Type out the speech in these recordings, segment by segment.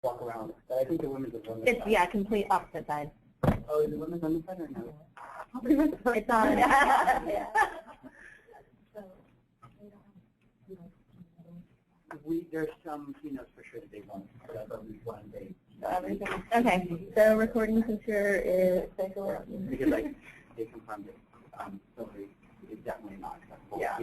walk around. But I think the women's is on this It's, side. yeah, complete opposite side. Oh, is the women's on this side or no? It's on. Yeah. There's some keynotes for sure that they want. So that's at least one day. Everything. Okay, so recording secure is Because like they confirmed it. So it's definitely not acceptable. Yeah.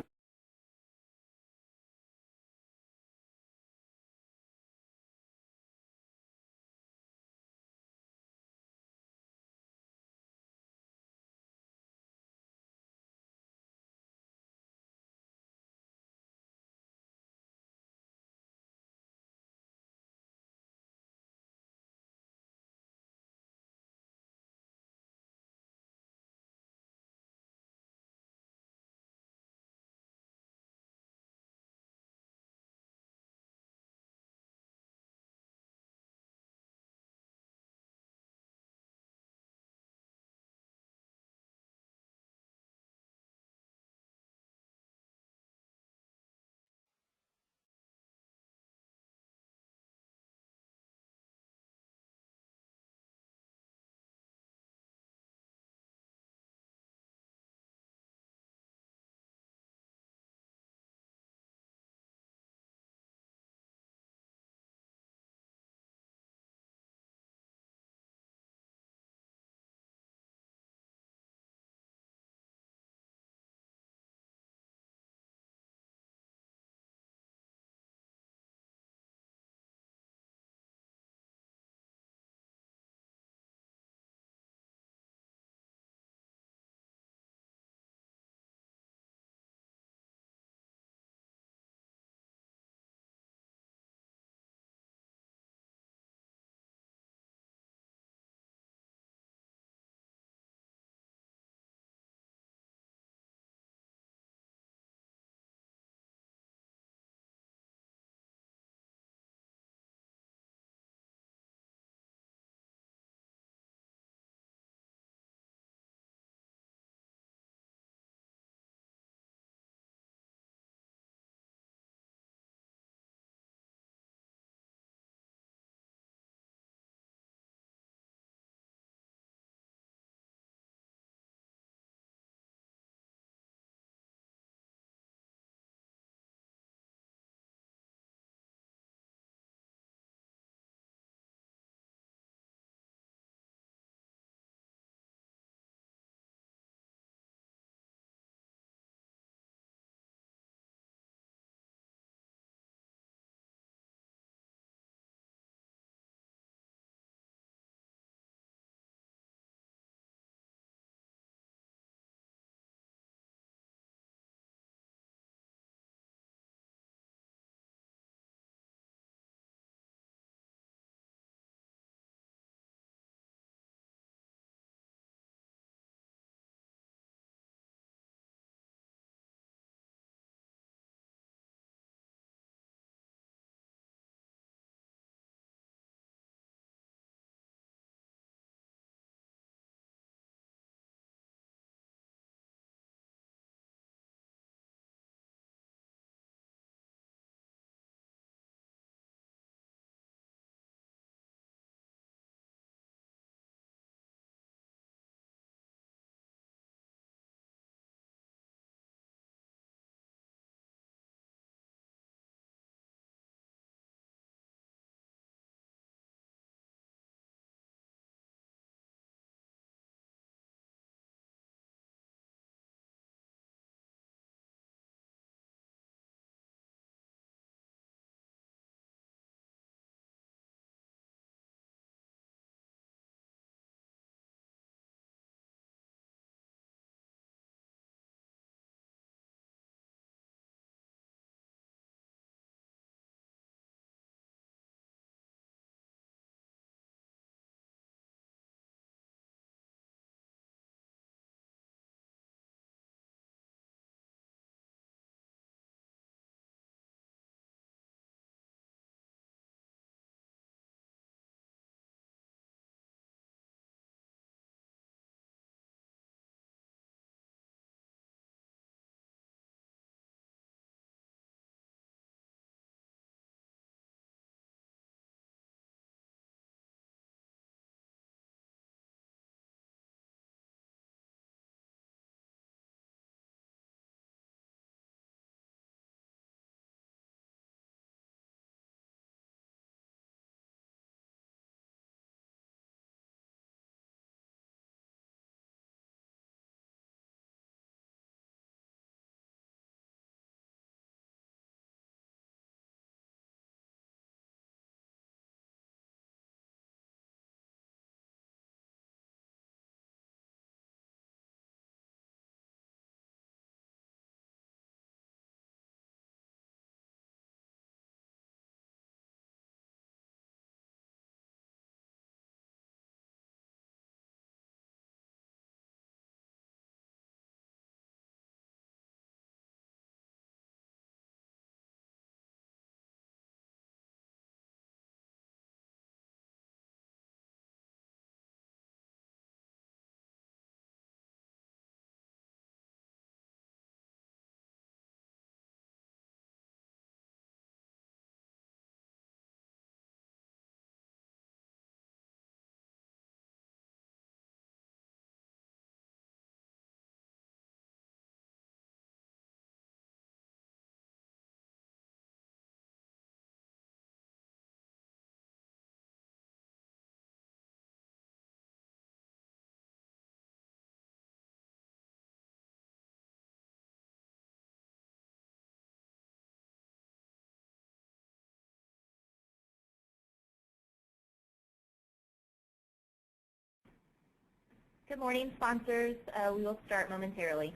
Good morning, sponsors. We will start momentarily.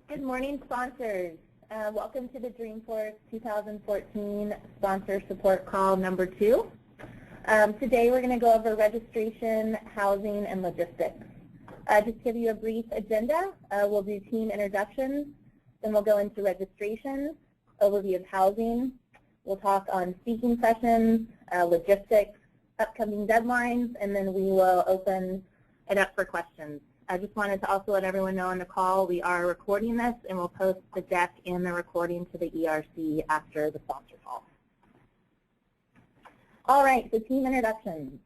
Good morning, sponsors. Welcome to the Dreamforce 2014 Sponsor Support Call number 2. Today we're going to go over registration, housing, and logistics. Just to give you a brief agenda, we'll do team introductions, then we'll go into registration, overview of housing. We'll talk on speaking sessions, logistics, upcoming deadlines, and then we will open it up for questions. I just wanted to also let everyone know on the call we are recording this, and we'll post the deck and the recording to the ERC after the sponsor call. All right, so team introductions.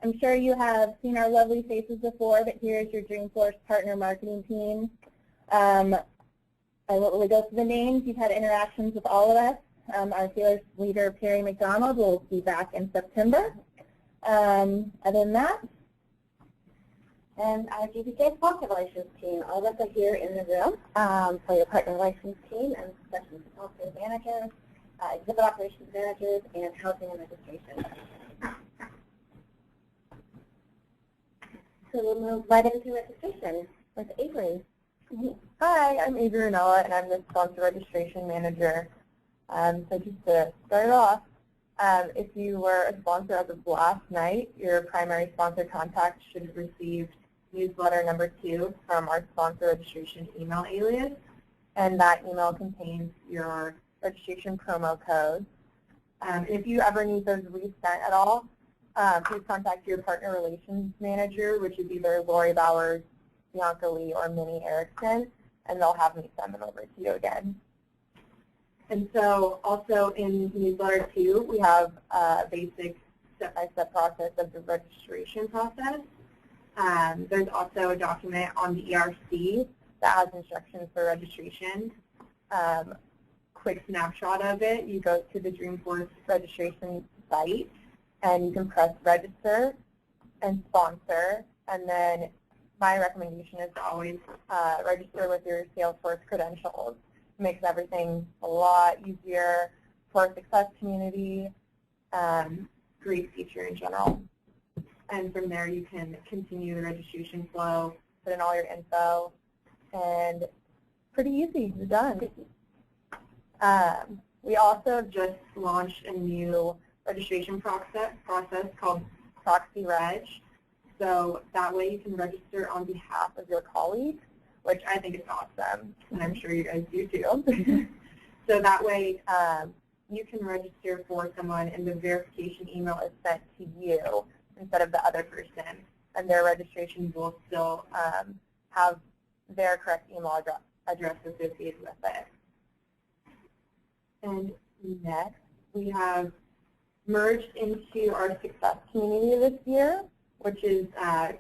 I'm sure you have seen our lovely faces before, but here's your Dreamforce partner marketing team. I won't really go through the names. You've had interactions with all of us. Our sales leader, Perry McDonald, will be back in September. Other than that, and our GPK sponsor relations team. All of us are here in the room for your partner relations team and session sponsor managers, exhibit operations managers, and housing and registration. So we'll move right into registration with Avery. Hi, I'm Avery Ranella, and I'm the sponsor registration manager. So just to start off, if you were a sponsor as of last night, your primary sponsor contact should have received newsletter number 2 from our sponsor registration email alias, and that email contains your registration promo codes. If you ever need those resent at all, please contact your partner relations manager, which is either Lori Bowers, Bianca Lee, or Minnie Erickson, and they'll have me send them over to you again. And so also in newsletter 2, we have a basic step-by-step process of the registration process. There's also a document on the ERC that has instructions for registration. Quick snapshot of it, you go to the Dreamforce registration site and you can press register and sponsor, and then my recommendation is to always register with your Salesforce credentials. It makes everything a lot easier for our success community. Great feature in general. And from there you can continue the registration flow, put in all your info, and pretty easy, you're done. We also just launched a new registration process called Proxy Reg. So that way you can register on behalf of your colleagues, which I think is awesome, and I'm sure you guys do too. So that way you can register for someone and the verification email is sent to you instead of the other person, and their registration will still have their correct email address associated with it. And next, we have merged into our success community this year, which is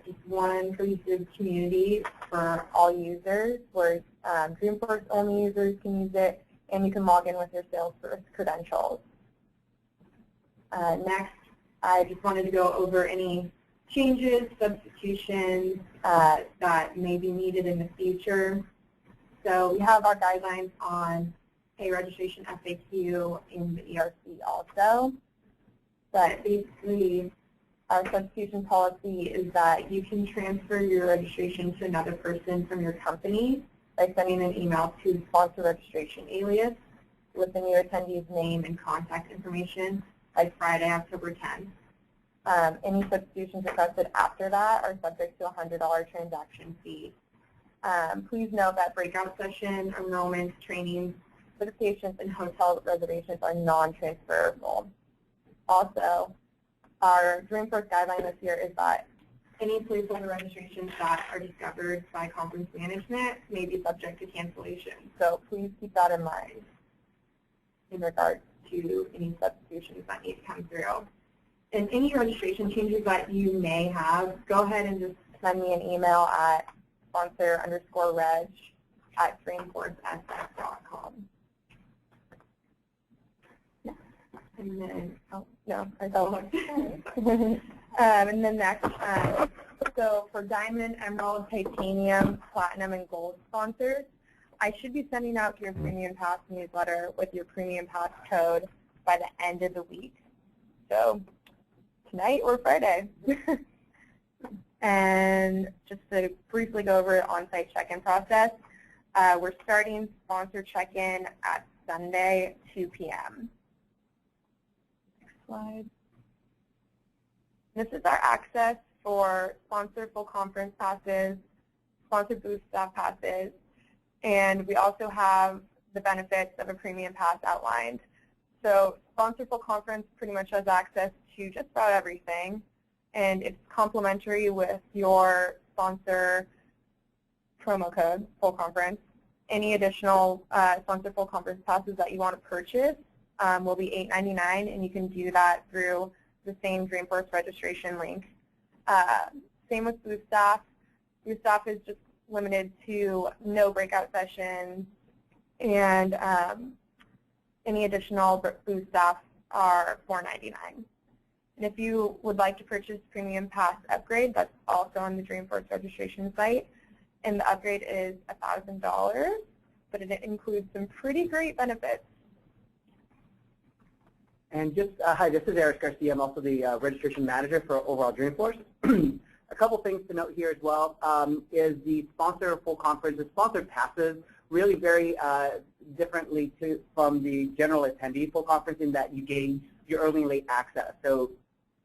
just one cohesive community for all users, where Dreamforce only users can use it, and you can log in with your Salesforce credentials. Next, I just wanted to go over any changes, substitutions that may be needed in the future. So we have our guidelines on a registration FAQ in the ERC also. But basically, our substitution policy is that you can transfer your registration to another person from your company by sending an email to sponsor registration alias with the new attendee's name and contact information by Friday, October 10th. Any substitutions requested after that are subject to a $100 transaction fee. Please note that breakout session, enrollments, trainings, certifications, and hotel reservations are non-transferable. Also, our Dreamforce guideline this year is that any placeholder registrations that are discovered by conference management may be subject to cancellation. So please keep that in mind in regards to any substitutions that need to come through. And any registration changes that you may have, go ahead and just send me an email at sponsor_reg@dreamforcesf.com. And then, oh, no, I don't. And then next, so for Diamond, Emerald, Titanium, Platinum, and Gold sponsors, I should be sending out your Premium Pass newsletter with your Premium Pass code by the end of the week. So tonight or Friday. And just to briefly go over the on-site check-in process, we're starting sponsor check-in at Sunday, 2 p.m. Next slide. This is our access for sponsor full conference passes, sponsor booth staff passes, and we also have the benefits of a premium pass outlined. So sponsor full conference pretty much has access to just about everything, and it's complimentary with your sponsor promo code, full conference. Any additional sponsor full conference passes that you want to purchase will be $8.99, and you can do that through the same Dreamforce registration link. Same with booth staff. Booth staff is just limited to no breakout sessions, and any additional booth staff are $4.99. And if you would like to purchase Premium Pass upgrade, that's also on the Dreamforce registration site, and the upgrade is $1,000, but it includes some pretty great benefits. And just, hi, this is Eric Garcia. I'm also the registration manager for overall Dreamforce. A couple things to note here as well is the sponsor full conference, the sponsored passes really vary differently from the general attendee full conference in that you gain your early and late access. So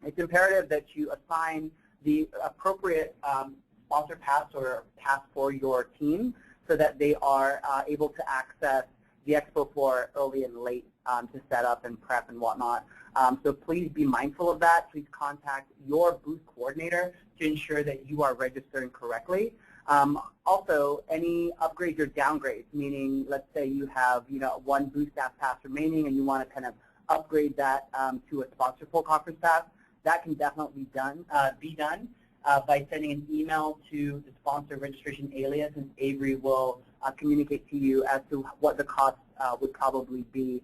it's imperative that you assign the appropriate sponsor pass or pass for your team so that they are able to access the expo floor early and late to set up and prep and whatnot. So please be mindful of that. Please contact your booth coordinator to ensure that you are registering correctly. Also, any upgrades or downgrades, meaning let's say you have one booth staff pass remaining and you want to kind of upgrade that to a sponsor full conference pass, that can definitely be done by sending an email to the sponsor registration alias, and Avery will communicate to you as to what the cost would probably be,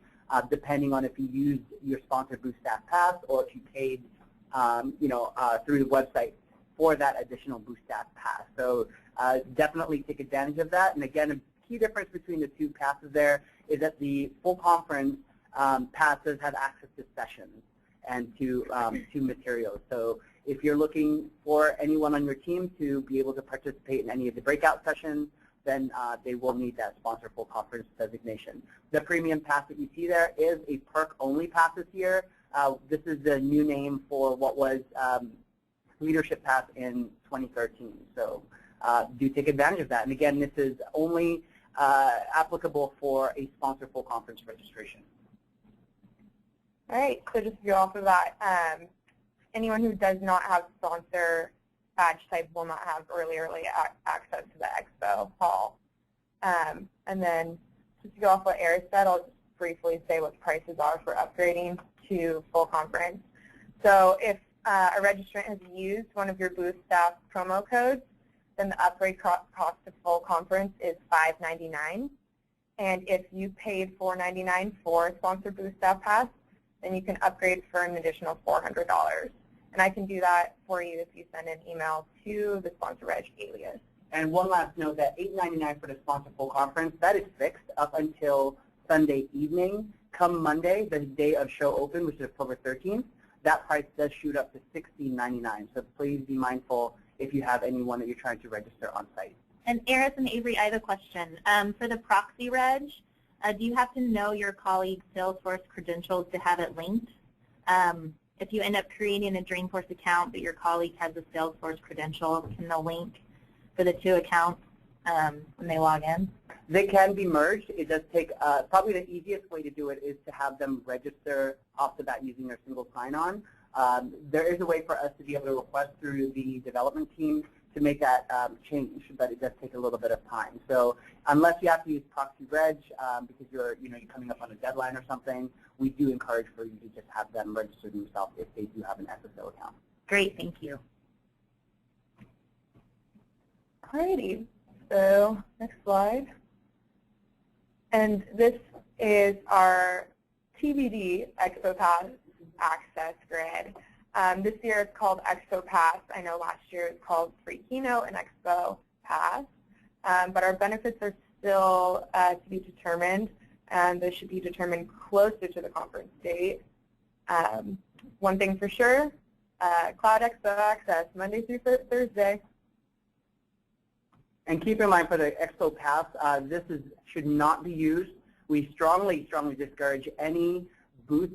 depending on if you used your sponsor Boost Staff Pass or if you paid, through the website for that additional Boost Staff Pass. So definitely take advantage of that. And again, a key difference between the two passes there is that the full conference passes have access to sessions and to materials. So if you're looking for anyone on your team to be able to participate in any of the breakout sessions, then they will need that sponsor full conference designation. The premium pass that you see there is a perk-only pass this year. This is the new name for what was Leadership Pass in 2013. So do take advantage of that. And again, this is only applicable for a sponsor full conference registration. All right, so just to go off of that, anyone who does not have sponsor badge type will not have early access to the expo hall. And then just to go off what Eric said, I'll just briefly say what the prices are for upgrading to full conference. So if a registrant has used one of your Boost Staff promo codes, then the upgrade cost to full conference is $5.99. And if you paid $4.99 for a sponsored Boost Staff Pass, then you can upgrade for an additional $400. And I can do that for you if you send an email to the sponsor reg alias. And one last note, that $8.99 for the sponsor full conference, that is fixed up until Sunday evening. Come Monday, the day of show open, which is October 13th, that price does shoot up to $16.99. So please be mindful if you have anyone that you're trying to register on site. And Eris and Avery, I have a question. For the proxy reg, do you have to know your colleague's Salesforce credentials to have it linked? If you end up creating a Dreamforce account but your colleague has a Salesforce credential, can the link for the two accounts when they log in? They can be merged. It does take, probably the easiest way to do it is to have them register off the bat using their single sign-on. There is a way for us to be able to request through the development team to make that change, but it does take a little bit of time. So unless you have to use proxy reg because you're coming up on a deadline or something, we do encourage for you to just have them register themselves if they do have an SSO account. Great, thank you. Alrighty, so next slide. And this is our TBD Expo Pass access grid. This year it's called Expo Pass. I know last year it was called Free Keynote and Expo Pass. But our benefits are still to be determined, and they should be determined closer to the conference date. One thing for sure, Cloud Expo access, Monday through Thursday. And keep in mind for the Expo Pass, this should not be used. We strongly discourage any booth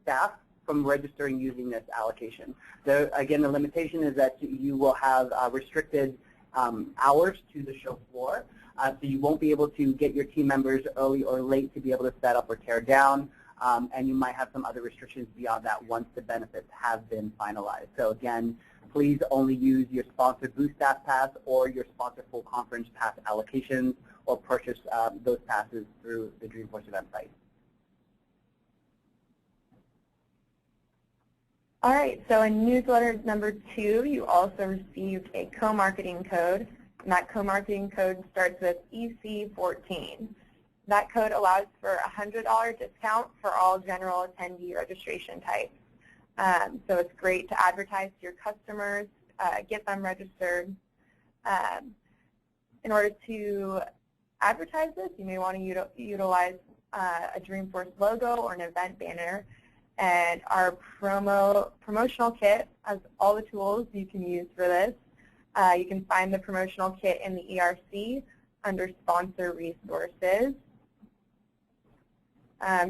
staff from registering using this allocation. Again, the limitation is that you will have restricted hours to the show floor, so you won't be able to get your team members early or late to be able to set up or tear down, and you might have some other restrictions beyond that once the benefits have been finalized. So again, please only use your sponsored Boost Staff Pass or your sponsored full conference pass allocations, or purchase those passes through the Dreamforce event site. All right, so in newsletter number 2, you also received a co-marketing code, and that co-marketing code starts with EC14. That code allows for a $100 discount for all general attendee registration types. So it's great to advertise to your customers, get them registered. In order to advertise this, you may want to utilize a Dreamforce logo or an event banner. And our promotional kit has all the tools you can use for this. You can find the promotional kit in the ERC under Sponsor Resources.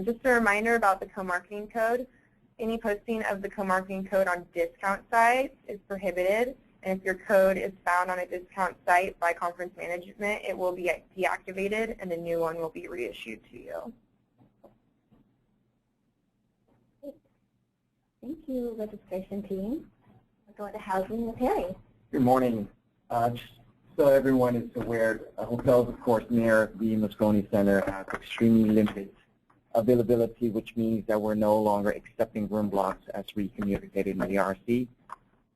Just a reminder about the co-marketing code. Any posting of the co-marketing code on discount sites is prohibited. And if your code is found on a discount site by conference management, it will be deactivated and a new one will be reissued to you. Thank you, registration team. We're going to housing with Harry. Good morning. Just so everyone is aware, hotels, of course, near the Moscone Center have extremely limited availability, which means that we're no longer accepting room blocks as we communicated in the ERC.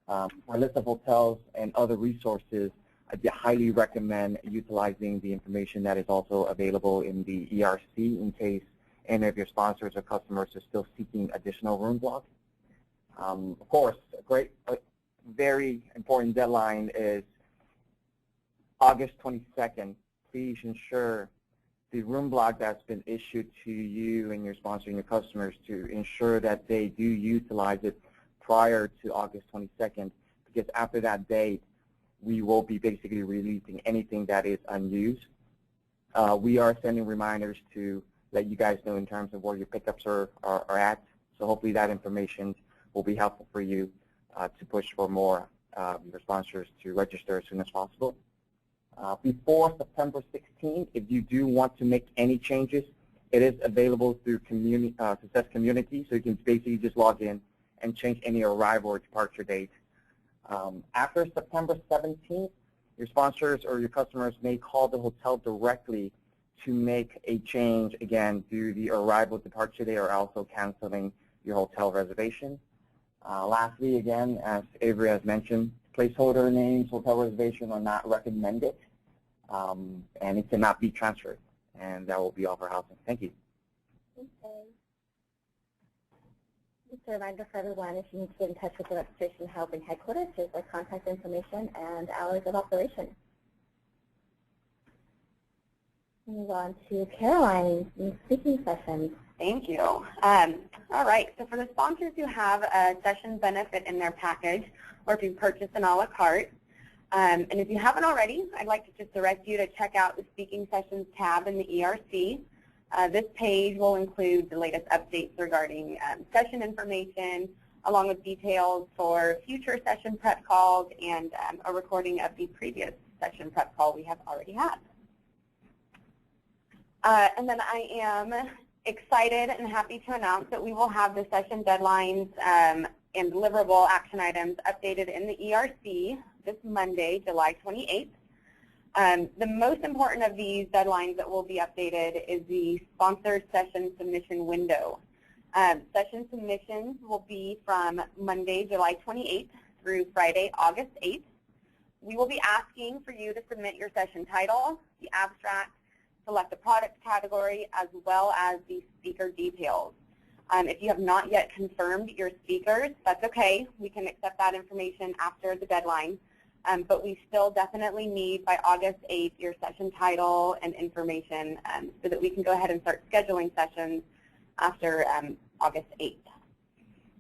For a list of hotels and other resources, I highly recommend utilizing the information that is also available in the ERC in case any of your sponsors or customers are still seeking additional room blocks. Of course, a very important deadline is August 22nd. Please ensure the room block that's been issued to you and your sponsor and your customers to ensure that they do utilize it prior to August 22nd, because after that date, we will be basically releasing anything that is unused. We are sending reminders to let you guys know in terms of where your pickups are at, so hopefully that information will be helpful for you to push for more your sponsors to register as soon as possible. Before September 16th, if you do want to make any changes, it is available through Success Community, so you can basically just log in and change any arrival or departure date. After September 17th, your sponsors or your customers may call the hotel directly to make a change, again, through the arrival departure date or also canceling your hotel reservation. Lastly, again, as Avery has mentioned, placeholder names, hotel reservation are not recommended, and it cannot be transferred. And that will be all for housing. Thank you. Okay. Just a reminder for everyone, if you need to get in touch with the registration housing headquarters, here's their contact information and hours of operation. Move on to Caroline in speaking sessions. Thank you. All right, so for the sponsors who have a session benefit in their package, or if you purchase an a la carte, and if you haven't already, I'd like to just direct you to check out the Speaking Sessions tab in the ERC. This page will include the latest updates regarding session information, along with details for future session prep calls and a recording of the previous session prep call we have already had. And then I am excited and happy to announce that we will have the session deadlines and deliverable action items updated in the ERC this Monday, July 28th. The most important of these deadlines that will be updated is the sponsor session submission window. Session submissions will be from Monday, July 28th through Friday, August 8th. We will be asking for you to submit your session title, the abstract, select the product category, as well as the speaker details. If you have not yet confirmed your speakers, that's okay. We can accept that information after the deadline. But we still definitely need, by August 8th, your session title and information so that we can go ahead and start scheduling sessions after August 8th.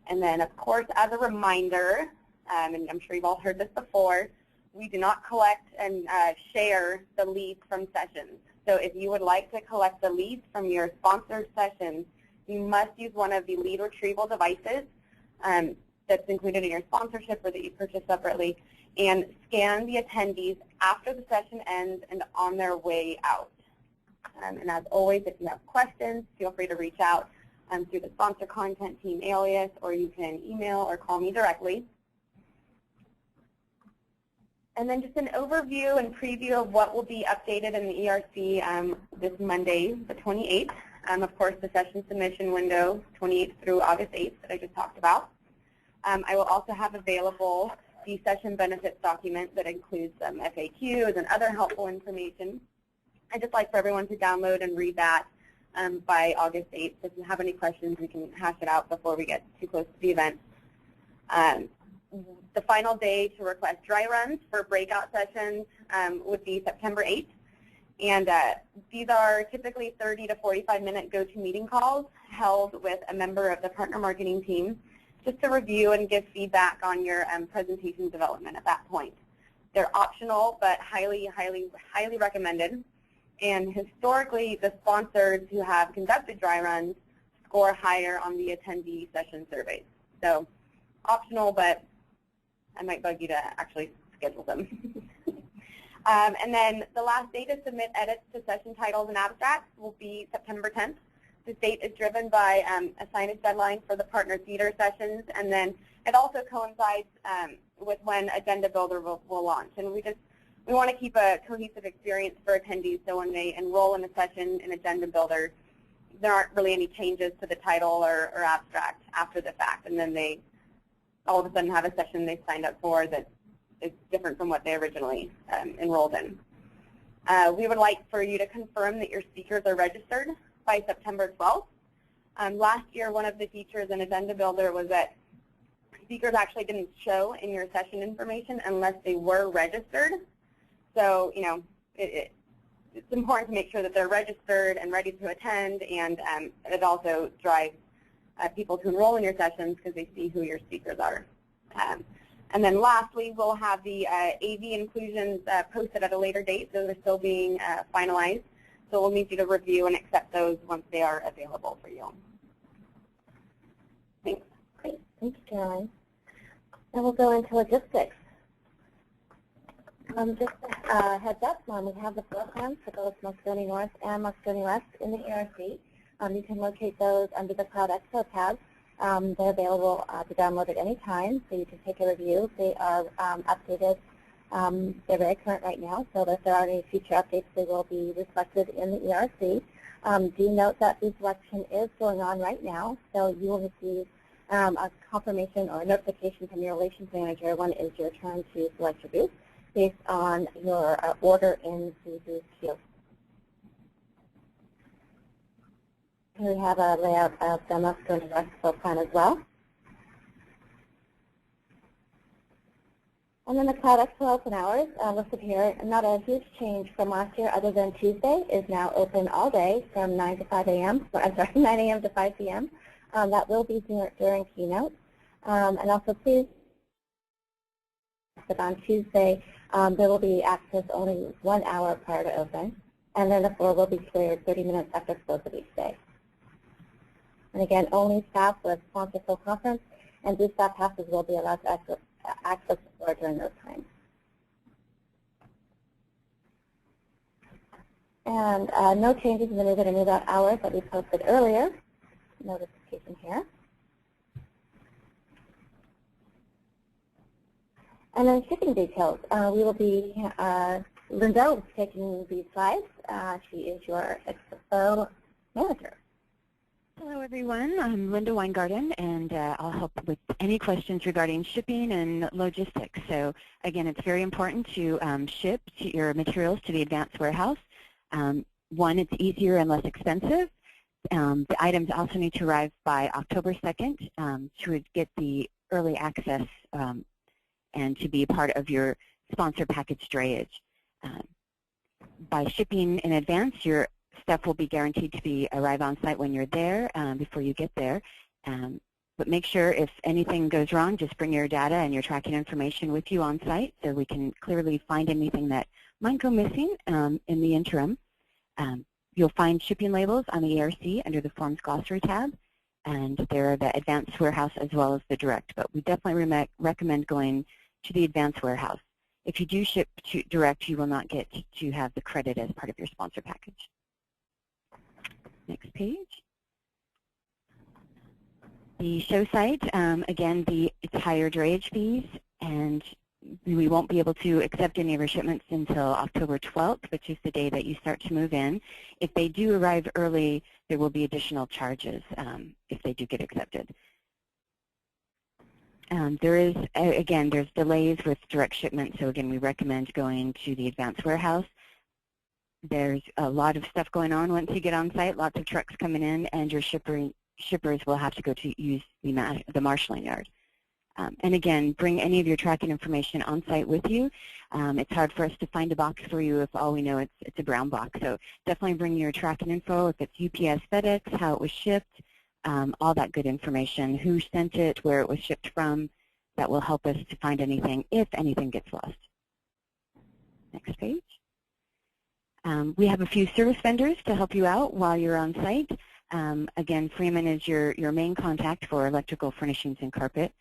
And then, of course, as a reminder, and I'm sure you've all heard this before, we do not collect and share the leads from sessions. So if you would like to collect the leads from your sponsored sessions, you must use one of the lead retrieval devices that's included in your sponsorship or that you purchase separately, and scan the attendees after the session ends and on their way out. And as always, if you have questions, feel free to reach out through the sponsor content team alias, or you can email or call me directly. And then just an overview and preview of what will be updated in the ERC this Monday, the 28th. Of course, the session submission window, 28th through August 8th that I just talked about. I will also have available the session benefits document that includes some FAQs and other helpful information. I'd just like for everyone to download and read that by August 8th. So if you have any questions, we can hash it out before we get too close to the event. The final day to request dry runs for breakout sessions would be September 8th. And these are typically 30 to 45-minute go-to-meeting calls held with a member of the partner marketing team just to review and give feedback on your presentation development at that point. They're optional, but highly, highly, highly recommended. And historically, the sponsors who have conducted dry runs score higher on the attendee session surveys. So optional, but I might bug you to actually schedule them. And then the last day to submit edits to session titles and abstracts will be September 10th. This date is driven by a signage deadline for the partner theater sessions, and then it also coincides with when Agenda Builder will launch. And we want to keep a cohesive experience for attendees, so when they enroll in a session in Agenda Builder, there aren't really any changes to the title or abstract after the fact, and then they all of a sudden have a session they signed up for that is different from what they originally enrolled in. We would like for you to confirm that your speakers are registered by September 12th. Last year, one of the features in Agenda Builder was that speakers actually didn't show in your session information unless they were registered. So, you know, it's important to make sure that they're registered and ready to attend, and it also drives people to enroll in your sessions because they see who your speakers are. And then lastly, we'll have the AV inclusions posted at a later date. Those are still being finalized. So we'll need you to review and accept those once they are available for you. Thanks. Great. Thank you, Caroline. And we'll go into logistics. Just a heads up, we have the floor plans for both Moscone North and Moscone West in the ERC. You can locate those under the Cloud Expo tab. They're available to download at any time, so you can take a review. They are updated. They're very current right now, so if there are any future updates, they will be reflected in the ERC. Do note that the selection is going on right now, so you will receive a confirmation or a notification from your relations manager when it is your turn to select your booth based on your order in the booth queue. Here we have a layout of the Moscone West floor plan as well. And then the Cloud Expo open hours listed here. Not a huge change from last year other than Tuesday is now open all day from 9 to 5 a.m. I'm sorry, 9 a.m. to 5 p.m. That will be during keynote. And also please, but on Tuesday, there will be access only 1 hour prior to open. And then the floor will be cleared 30 minutes after close of each day. And again, only staff with sponsor full conference and booth staff passes will be allowed to access the floor during those times. And no changes in the move in and move out hours that we posted earlier. Notification here. And then shipping details. We will be, Linda will be taking these slides. She is your Expo manager. Hello, everyone. I'm Linda Weingarten, and I'll help with any questions regarding shipping and logistics. So, again, it's very important to ship your materials to the advanced warehouse. One, it's easier and less expensive. The items also need to arrive by October 2nd to get the early access and to be part of your sponsor package drayage. By shipping in advance, your stuff will be guaranteed to arrive on site when you're there before you get there. But make sure if anything goes wrong, just bring your data and your tracking information with you on site so we can clearly find anything that might go missing in the interim. You'll find shipping labels on the ERC under the Forms Glossary tab, and there are the advanced warehouse as well as the direct. But we definitely recommend going to the advanced warehouse. If you do ship to direct, you will not get to have the credit as part of your sponsor package. Next page. The show site, again, it's higher drayage fees, and we won't be able to accept any of your shipments until October 12th, which is the day that you start to move in. If they do arrive early, there will be additional charges if they do get accepted. There's delays with direct shipment, so again, we recommend going to the advanced warehouse. There's a lot of stuff going on once you get on site, lots of trucks coming in, and your shippers will have to go to use the marshalling yard. And again, bring any of your tracking information on site with you. It's hard for us to find a box for you if all we know it's a brown box. So definitely bring your tracking info, if it's UPS, FedEx, how it was shipped, all that good information, who sent it, where it was shipped from. That will help us to find anything if anything gets lost. Next page. We have a few service vendors to help you out while you're on site. Again, Freeman is your main contact for electrical furnishings and carpet.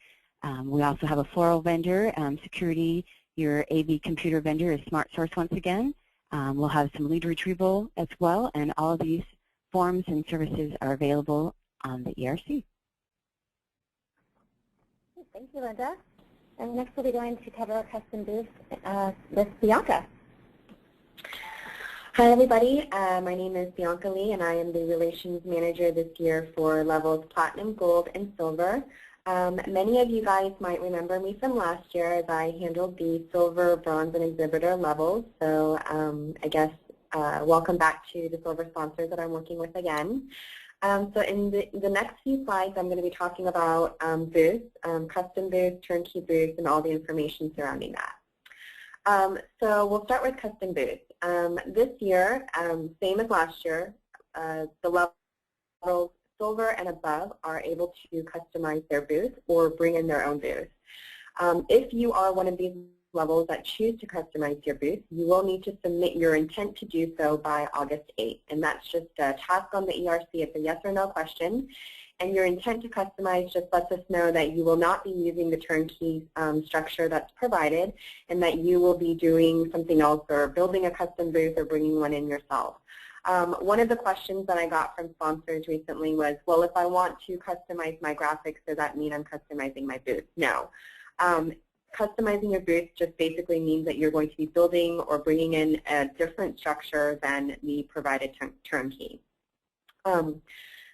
We also have a floral vendor, security. Your AV computer vendor is SmartSource once again. We'll have some lead retrieval as well, and all of these forms and services are available on the ERC. Thank you, Linda. And next we'll be going to cover our custom booth with Bianca. Hi everybody, my name is Bianca Lee and I am the Relations Manager this year for levels Platinum, Gold, and Silver. Many of you guys might remember me from last year as I handled the Silver, Bronze, and Exhibitor levels. So I guess welcome back to the Silver sponsors that I'm working with again. So in the next few slides I'm going to be talking about booths, custom booths, turnkey booths, and all the information surrounding that. So we'll start with custom booths. This year, same as last year, the levels Silver and above are able to customize their booth or bring in their own booth. If you are one of these levels that choose to customize your booth, you will need to submit your intent to do so by August 8th. And that's just a task on the ERC. It's a yes or no question. And your intent to customize just lets us know that you will not be using the turnkey structure that's provided and that you will be doing something else or building a custom booth or bringing one in yourself. One of the questions that I got from sponsors recently was, well, if I want to customize my graphics, does that mean I'm customizing my booth? No. Customizing your booth just basically means that you're going to be building or bringing in a different structure than the provided turnkey.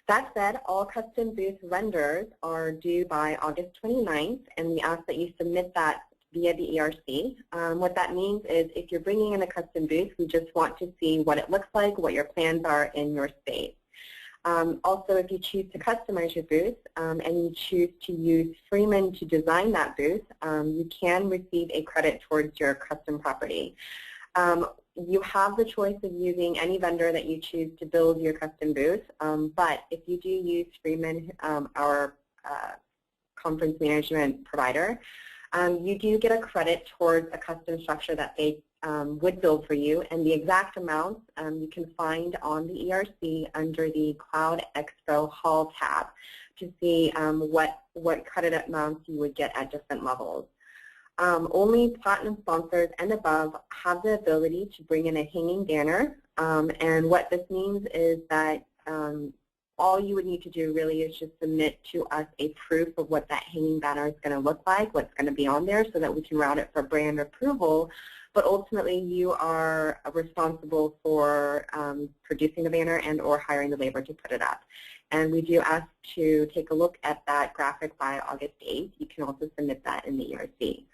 That said, all custom booth renders are due by August 29th, and we ask that you submit that via the ERC. What that means is if you're bringing in a custom booth, we just want to see what it looks like, what your plans are in your space. Also, if you choose to customize your booth and you choose to use Freeman to design that booth, you can receive a credit towards your custom property. You have the choice of using any vendor that you choose to build your custom booth, but if you do use Freeman, our conference management provider, you do get a credit towards a custom structure that they would build for you, and the exact amounts you can find on the ERC under the Cloud Expo Hall tab to see what credit amounts you would get at different levels. Only Platinum sponsors and above have the ability to bring in a hanging banner, and what this means is that all you would need to do really is just submit to us a proof of what that hanging banner is going to look like, what's going to be on there, so that we can route it for brand approval. But ultimately, you are responsible for producing the banner and or hiring the labor to put it up. And we do ask to take a look at that graphic by August 8th. You can also submit that in the ERC.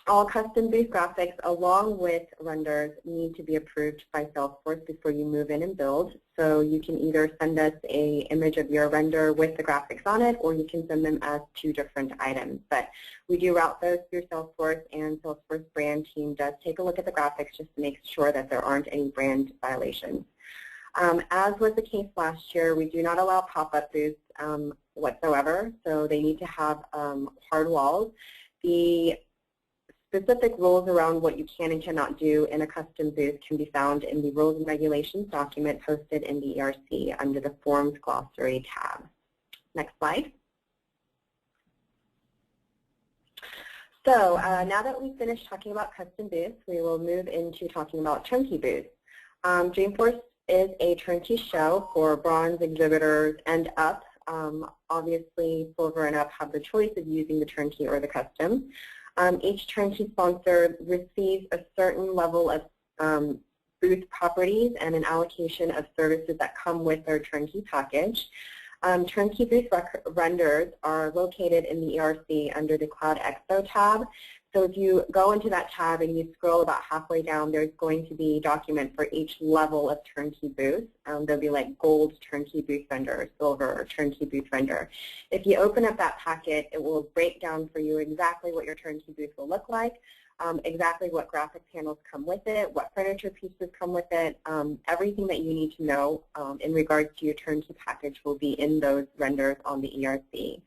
All custom booth graphics along with renders need to be approved by Salesforce before you move in and build. So you can either send us an image of your render with the graphics on it, or you can send them as two different items. But we do route those through Salesforce, and Salesforce brand team does take a look at the graphics just to make sure that there aren't any brand violations. As was the case last year, we do not allow pop-up booths whatsoever, so they need to have hard walls. The specific rules around what you can and cannot do in a custom booth can be found in the Rules and Regulations document posted in the ERC under the Forms Glossary tab. Next slide. So now that we've finished talking about custom booths, we will move into talking about turnkey booths. Dreamforce is a turnkey show for bronze exhibitors and up. Obviously, silver and up have the choice of using the turnkey or the custom. Each turnkey sponsor receives a certain level of booth properties and an allocation of services that come with their turnkey package. Turnkey booth renders are located in the ERC under the Cloud Expo tab. So if you go into that tab and you scroll about halfway down, there's going to be a document for each level of turnkey booth. There'll be like gold turnkey booth vendor, silver turnkey booth vendor. If you open up that packet, it will break down for you exactly what your turnkey booth will look like, exactly what graphic panels come with it, what furniture pieces come with it. Everything that you need to know in regards to your turnkey package will be in those renders on the ERC.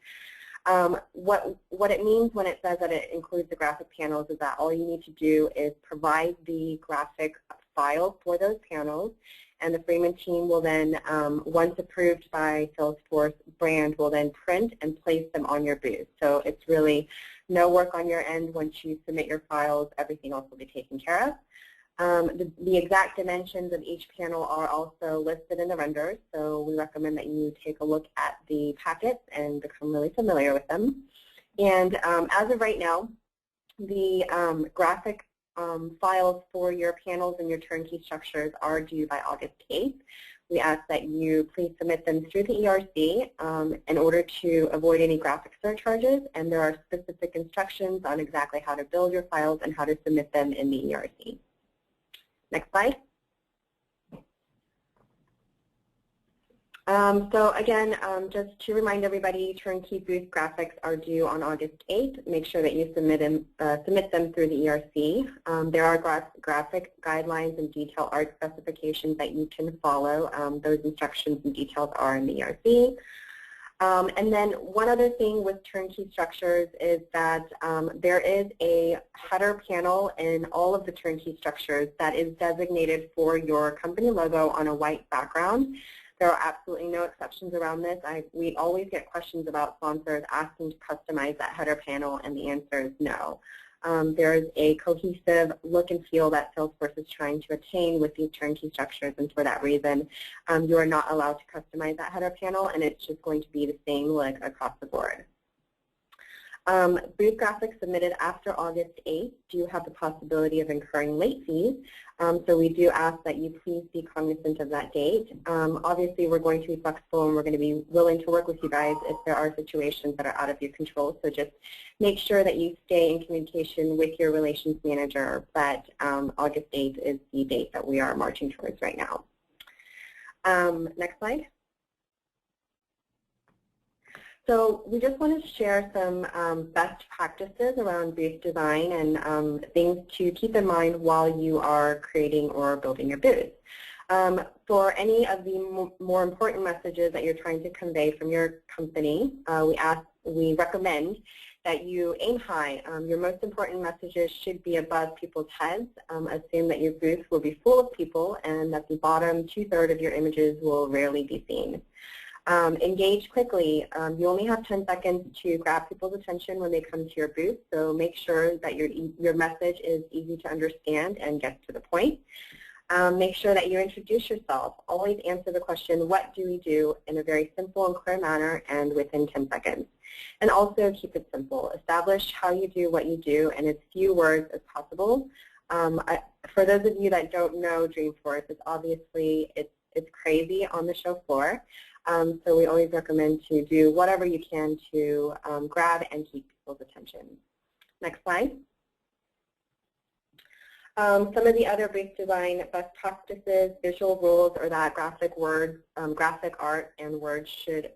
What it means when it says that it includes the graphic panels is that all you need to do is provide the graphic file for those panels, and the Freeman team will then, once approved by Salesforce brand, will then print and place them on your booth. So it's really no work on your end. Once you submit your files, everything else will be taken care of. The exact dimensions of each panel are also listed in the renders, so we recommend that you take a look at the packets and become really familiar with them. And as of right now, the graphic files for your panels and your turnkey structures are due by August 8th. We ask that you please submit them through the ERC in order to avoid any graphic surcharges, and there are specific instructions on exactly how to build your files and how to submit them in the ERC. Next slide. So again, just to remind everybody, turnkey booth graphics are due on August 8th. Make sure that you submit them through the ERC. There are graphic guidelines and detailed art specifications that you can follow. Those instructions and details are in the ERC. And then one other thing with turnkey structures is that there is a header panel in all of the turnkey structures that is designated for your company logo on a white background. There are absolutely no exceptions around this. We always get questions about sponsors asking to customize that header panel, and the answer is no. There is a cohesive look and feel that Salesforce is trying to attain with these turnkey structures, and for that reason, you are not allowed to customize that header panel, and it's just going to be the same look across the board. Booth graphics submitted after August 8th do have the possibility of incurring late fees, so we do ask that you please be cognizant of that date. Obviously, we're going to be flexible and we're going to be willing to work with you guys if there are situations that are out of your control, so just make sure that you stay in communication with your relations manager, but August 8th is the date that we are marching towards right now. Next slide. So we just want to share some best practices around booth design and things to keep in mind while you are creating or building your booth. For any of the more important messages that you're trying to convey from your company, we recommend that you aim high. Your most important messages should be above people's heads. Assume that your booth will be full of people and that the bottom 2/3 of your images will rarely be seen. Engage quickly. You only have 10 seconds to grab people's attention when they come to your booth, so make sure that your message is easy to understand and gets to the point. Make sure that you introduce yourself. Always answer the question, what do we do, in a very simple and clear manner and within 10 seconds. And also keep it simple. Establish how you do what you do in as few words as possible. For those of you that don't know Dreamforce, it's crazy on the show floor. So we always recommend to do whatever you can to grab and keep people's attention. Next slide. Some of the other booth design best practices, visual rules, are that graphic art and words should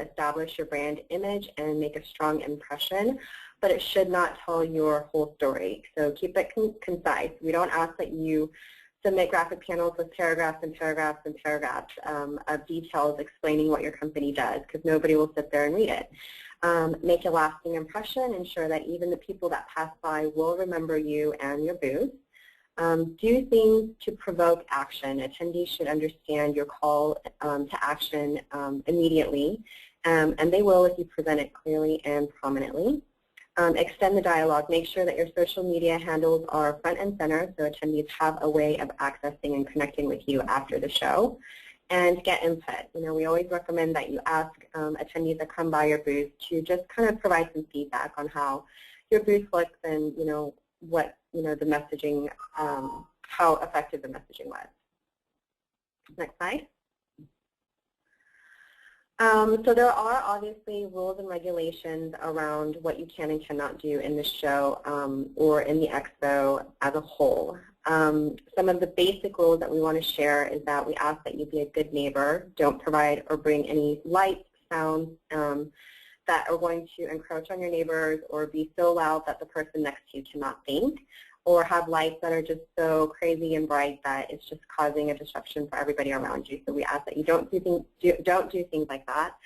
establish your brand image and make a strong impression, but it should not tell your whole story. So keep it concise. We don't ask that you submit graphic panels with paragraphs and paragraphs and paragraphs of details explaining what your company does, because nobody will sit there and read it. Make a lasting impression. Ensure that even the people that pass by will remember you and your booth. Do things to provoke action. Attendees should understand your call to action immediately, and they will if you present it clearly and prominently. Extend the dialogue. Make sure that your social media handles are front and center so attendees have a way of accessing and connecting with you after the show. And get input. We always recommend that you ask attendees that come by your booth to just kind of provide some feedback on how your booth looks and what the messaging, how effective the messaging was. Next slide. So there are obviously rules and regulations around what you can and cannot do in the show or in the expo as a whole. Some of the basic rules that we want to share is that we ask that you be a good neighbor. Don't provide or bring any lights, sounds that are going to encroach on your neighbors or be so loud that the person next to you cannot think, or have lights that are just so crazy and bright that it's just causing a disruption for everybody around you. So we ask that you don't do things like that.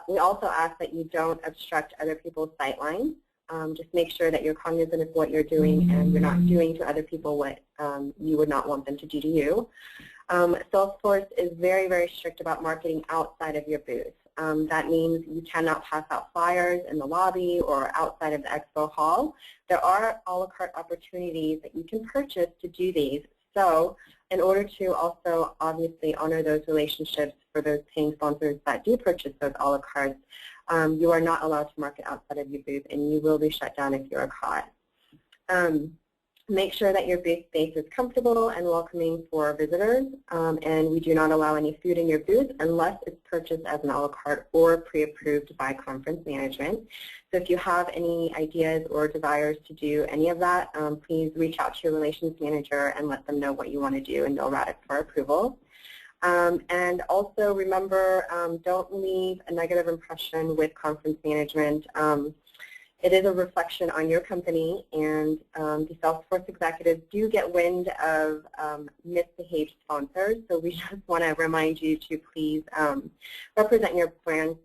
We also ask that you don't obstruct other people's sight lines. Just make sure that you're cognizant of what you're doing and you're not doing to other people what you would not want them to do to you. Salesforce is very, very strict about marketing outside of your booth. That means you cannot pass out flyers in the lobby or outside of the expo hall. There are a la carte opportunities that you can purchase to do these. So in order to also obviously honor those relationships for those paying sponsors that do purchase those a la cartes, you are not allowed to market outside of your booth, and you will be shut down if you are caught. Make sure that your booth space is comfortable and welcoming for visitors, and we do not allow any food in your booth unless it's purchased as an a la carte or pre-approved by conference management. So if you have any ideas or desires to do any of that, please reach out to your relations manager and let them know what you want to do, and they'll route it for approval. And also remember, don't leave a negative impression with conference management. It is a reflection on your company, and the Salesforce executives do get wind of misbehaved sponsors, so we just want to remind you to please represent your brand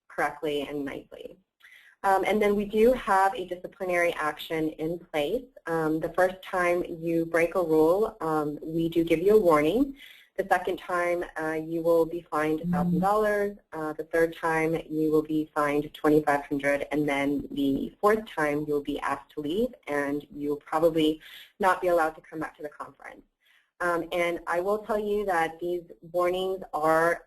correctly and nicely. And then we do have a disciplinary action in place. The first time you break a rule, we do give you a warning. The second time, you will be fined $1,000. The third time, you will be fined $2,500. And then the fourth time, you'll be asked to leave, and you'll probably not be allowed to come back to the conference. And I will tell you that these warnings are,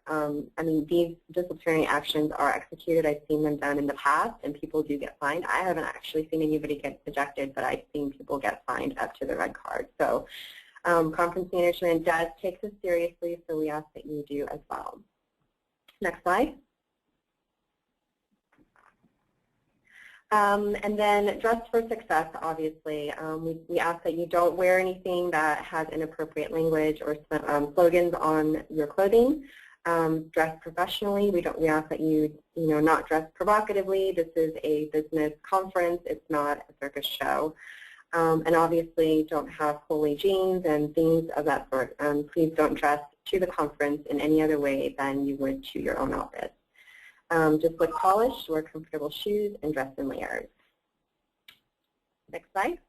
these disciplinary actions are executed. I've seen them done in the past, and people do get fined. I haven't actually seen anybody get ejected, but I've seen people get fined up to the red card. So. Conference management does take this seriously, so we ask that you do as well. Next slide. And then dress for success, obviously. We ask that you don't wear anything that has inappropriate language or slogans on your clothing. Dress professionally. We ask that you not dress provocatively. This is a business conference. It's not a circus show. And obviously don't have holy jeans and things of that sort. Please don't dress to the conference in any other way than you would to your own office. Just look polished, wear comfortable shoes, and dress in layers. Next slide.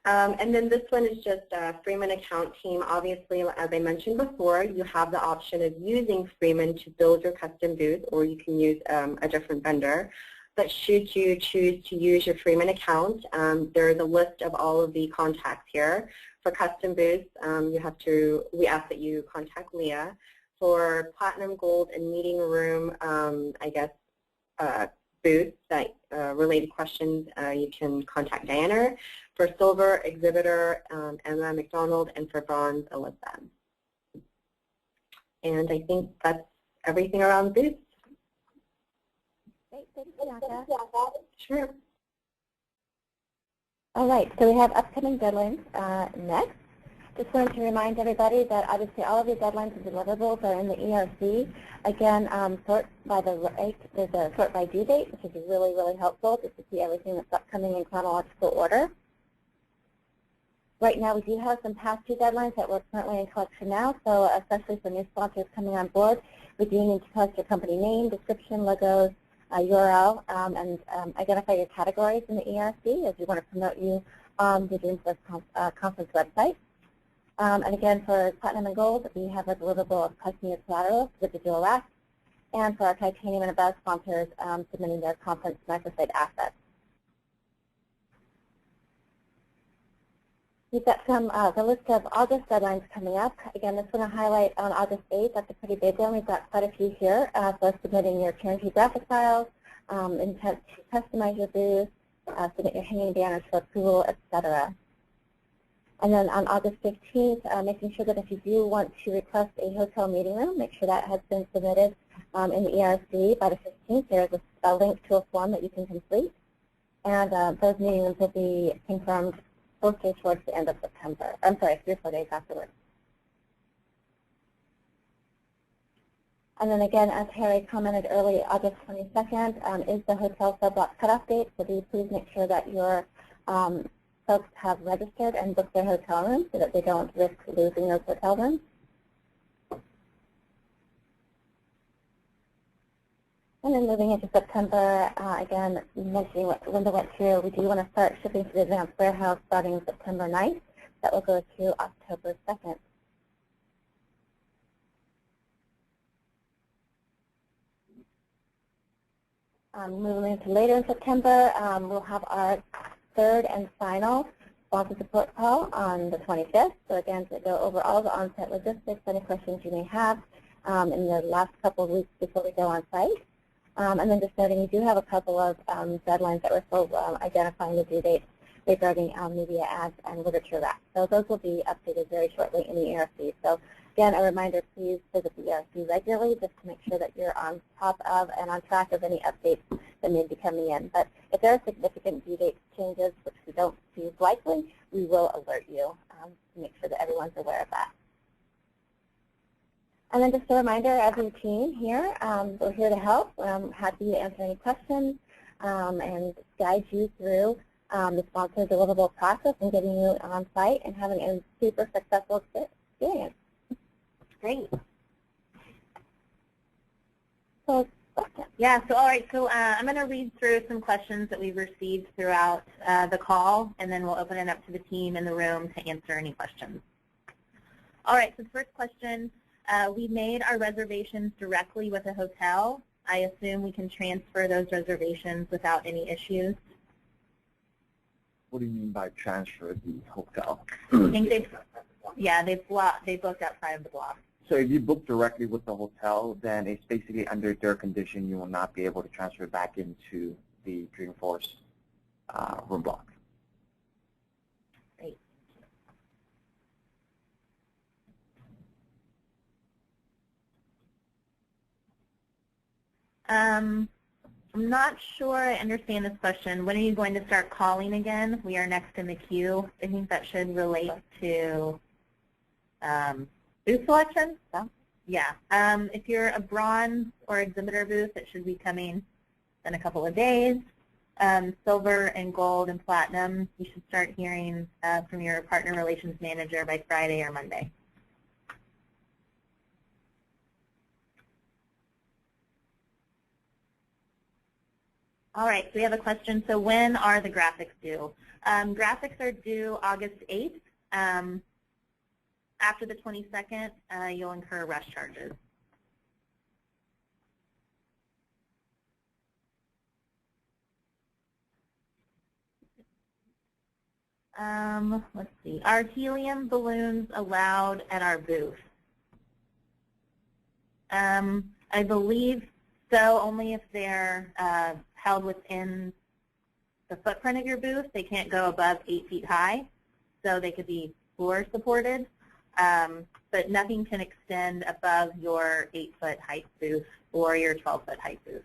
And then this one is just a Freeman account team. Obviously, as I mentioned before, you have the option of using Freeman to build your custom booth, or you can use a different vendor. But should you choose to use your Freeman account, there is a list of all of the contacts here. For custom booths, we ask that you contact Leah. For platinum, gold, and meeting room, booths that related questions, you can contact Diana. For silver, exhibitor, Emma McDonald, and for bronze, Alyssa. And I think that's everything around booths. Great, thanks, Bianca. Sure. All right, so we have upcoming deadlines next. Just wanted to remind everybody that obviously all of your deadlines and deliverables are in the ERC. Again, sort by there's a sort by due date, which is really, really helpful just to see everything that's upcoming in chronological order. Right now, we do have some past due deadlines that we're currently in collection now, so especially for new sponsors coming on board, we do need to collect your company name, description, logos, URL, and identify your categories in the ERC as we want to promote you on the Dreamforce conference website. And again, for Platinum and Gold, we have a deliverable of collecting your collateral for the digital wrap, and for our Titanium and Above sponsors, submitting their conference microsite assets. We've got the list of August deadlines coming up. Again, this one to highlight on August 8th. That's a pretty big one. We've got quite a few here for submitting your turnkey graphic files, intent to customize your booth, submit your hanging banners for approval, etc. And then on August 15th, making sure that if you do want to request a hotel meeting room, make sure that has been submitted in the ERC by the 15th. There's a link to a form that you can complete. And those meeting rooms will be confirmed closer towards the end of September. I'm sorry, 3 or 4 days afterwards. And then again, as Harry commented early, August 22nd is the hotel subblock cutoff date. So please make sure that your folks have registered and booked their hotel rooms so that they don't risk losing those hotel rooms. And then moving into September, again, mentioning what Linda went through, we do want to start shipping to the advanced warehouse starting September 9th. That will go through October 2nd. Moving into later in September, we'll have our third and final sponsor support call on the 25th. So again, to go over all the on-site logistics, any questions you may have in the last couple of weeks before we go on site. And then just noting, we do have a couple of deadlines that we're still identifying the due dates regarding media ads and literature racks. So those will be updated very shortly in the ERC. So again, a reminder, please visit the ERC regularly just to make sure that you're on top of and on track of any updates that may be coming in. But if there are significant due date changes, which we don't see as likely, we will alert you to make sure that everyone's aware of that. And then just a reminder, as a team here, we're here to help. I'm happy to answer any questions and guide you through the sponsor deliverable process and getting you on site and having a super successful experience. Great. So, yeah, so all right, so I'm going to read through some questions that we've received throughout the call, and then we'll open it up to the team in the room to answer any questions. All right, so the first question, we made our reservations directly with a hotel. I assume we can transfer those reservations without any issues. What do you mean by transfer the hotel? I think they booked outside of the block. So if you book directly with the hotel, then it's basically under their condition. You will not be able to transfer back into the Dreamforce room block. Great. I'm not sure I understand this question. When are you going to start calling again? We are next in the queue. I think that should relate to booth selection. So, yeah. If you're a bronze or exhibitor booth, it should be coming in a couple of days. Silver and gold and platinum, you should start hearing from your partner relations manager by Friday or Monday. All right, so we have a question. So when are the graphics due? Graphics are due August 8th. After the 22nd, you'll incur rush charges. Let's see. Are helium balloons allowed at our booth? I believe so, only if they're held within the footprint of your booth. They can't go above 8 feet high, so they could be floor supported, but nothing can extend above your 8-foot height booth or your 12-foot height booth.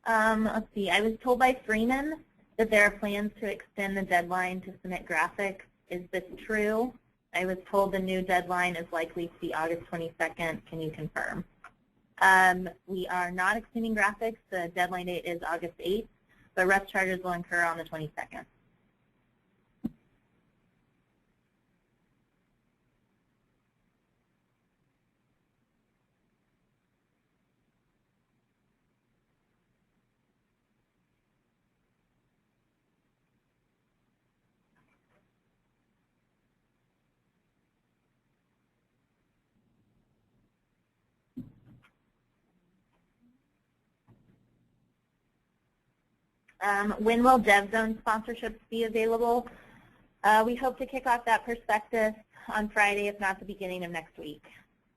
Let's see, I was told by Freeman that there are plans to extend the deadline to submit graphics. Is this true? I was told the new deadline is likely to be August 22nd. Can you confirm? We are not extending graphics. The deadline date is August 8th, but rush charges will incur on the 22nd. When will DevZone sponsorships be available? We hope to kick off that prospectus on Friday, if not the beginning of next week.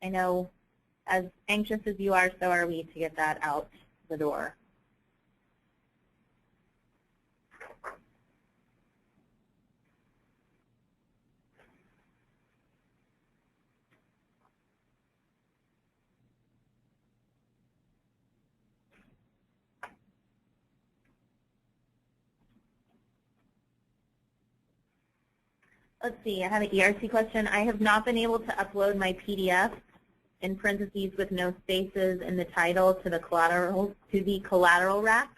I know as anxious as you are, so are we to get that out the door. Let's see, I have an ERC question. I have not been able to upload my PDF in parentheses with no spaces in the title to the collateral rack.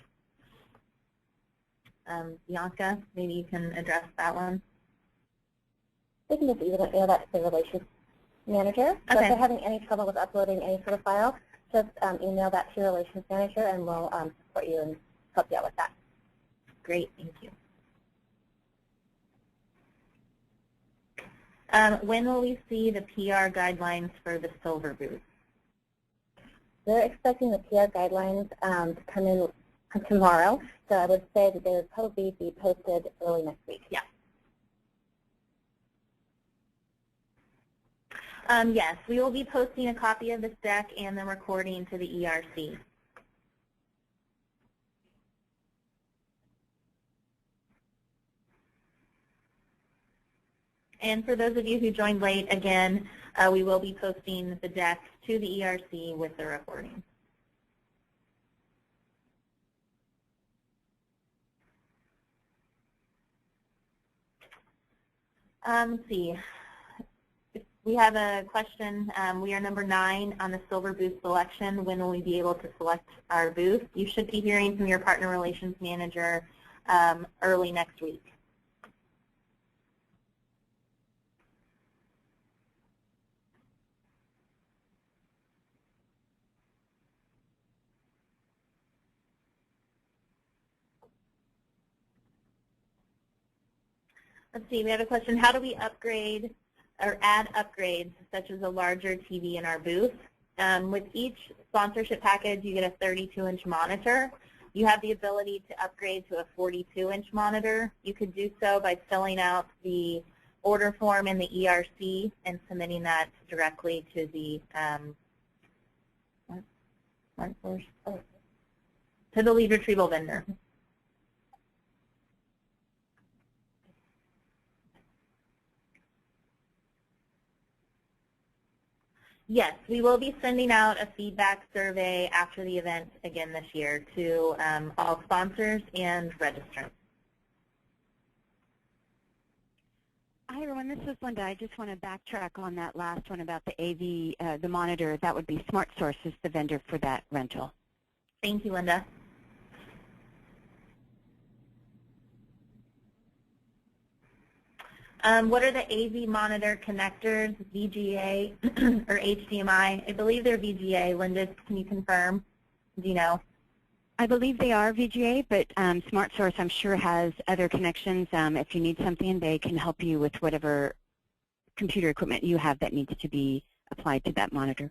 Bianca, maybe you can address that one. We can just email that to the relations manager. So if you're having any trouble with uploading any sort of file, just email that to your relations manager and we'll support you and help you out with that. Great, thank you. When will we see the PR guidelines for the silver booth? We're expecting the PR guidelines to come in tomorrow, so I would say that they would probably be posted early next week. Yeah. Yes, we will be posting a copy of this deck and the recording to the ERC. And for those of you who joined late, again, we will be posting the deck to the ERC with the recording. Let's see. We have a question. We are number 9 on the silver booth selection. When will we be able to select our booth? You should be hearing from your partner relations manager early next week. Let's see, we have a question. How do we upgrade or add upgrades such as a larger TV in our booth? With each sponsorship package, you get a 32-inch monitor. You have the ability to upgrade to a 42-inch monitor. You could do so by filling out the order form in the ERC and submitting that directly to the lead retrieval vendor. Yes, we will be sending out a feedback survey after the event again this year to all sponsors and registrants. Hi everyone, this is Linda. I just want to backtrack on that last one about the AV, the monitor. That would be SmartSource is the vendor for that rental. Thank you, Linda. What are the AV monitor connectors, VGA or HDMI? I believe they're VGA. Linda, can you confirm? Do you know? I believe they are VGA, but SmartSource I'm sure has other connections. If you need something, they can help you with whatever computer equipment you have that needs to be applied to that monitor.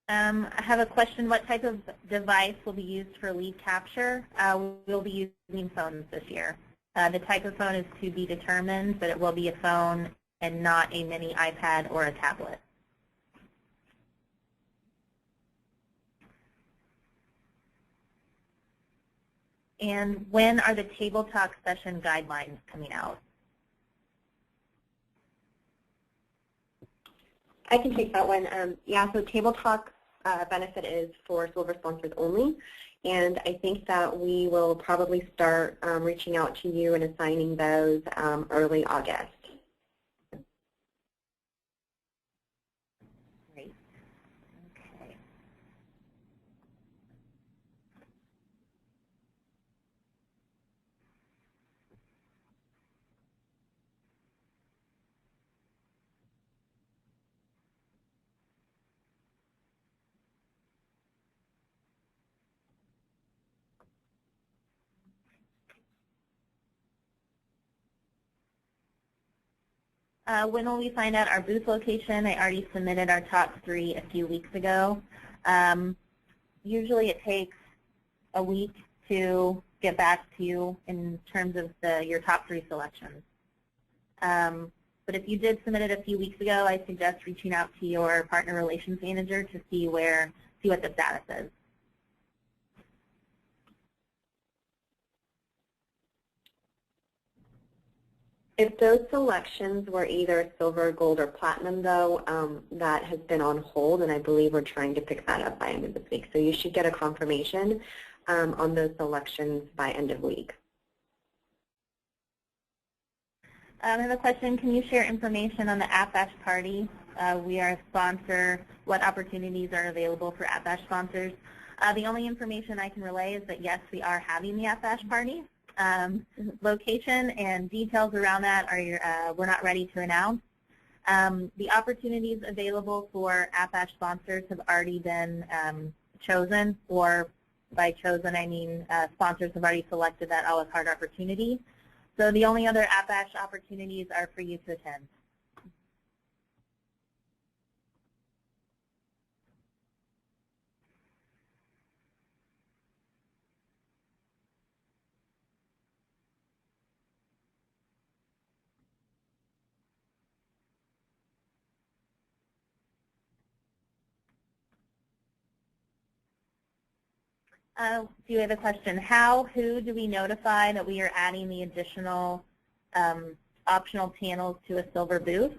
I have a question. What type of device will be used for lead capture? We'll be using phones this year. The type of phone is to be determined, but it will be a phone and not a mini iPad or a tablet. And when are the Table Talk session guidelines coming out? I can take that one. Yeah, so Table Talk benefit is for silver sponsors only, and I think that we will probably start reaching out to you and assigning those early August. Great. Okay. When will we find out our booth location? I already submitted our top 3 a few weeks ago. Usually it takes a week to get back to you in terms of your top 3 selections. But if you did submit it a few weeks ago, I suggest reaching out to your partner relations manager to see what the status is. If those selections were either silver, gold, or platinum, though, that has been on hold, and I believe we're trying to pick that up by end of this week. So you should get a confirmation on those selections by end of week. I have a question. Can you share information on the App Bash party? We are a sponsor. What opportunities are available for App Bash sponsors? The only information I can relay is that, yes, we are having the App Bash party. Location and details around that are we're not ready to announce. The opportunities available for App Bash sponsors have already been chosen or by chosen, I mean sponsors have already selected that a la carte opportunity. So the only other App Bash opportunities are for you to attend. Do you have a question? Who do we notify that we are adding the additional optional panels to a silver booth?